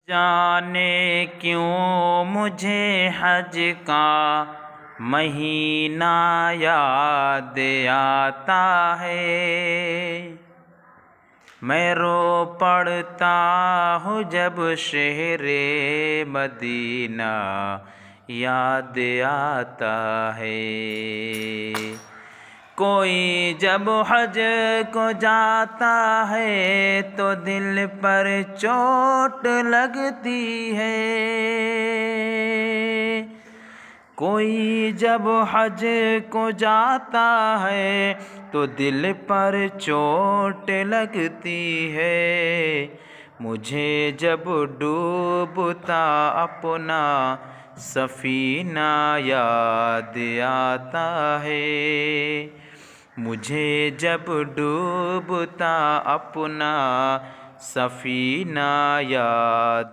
جانے کیوں مجھے حج کا مہینہ یاد آتا ہے، میں رو پڑتا ہوں جب شہر مدینہ یاد آتا ہے۔ کوئی جب حج کو جاتا ہے تو دل پر چوٹ لگتی ہے، کوئی جب حج کو جاتا ہے تو دل پر چوٹ لگتی ہے۔ مجھے جب ڈوبتا اپنا سفینہ یاد آتا ہے، مجھے جب ڈوبتا اپنا سفینہ یاد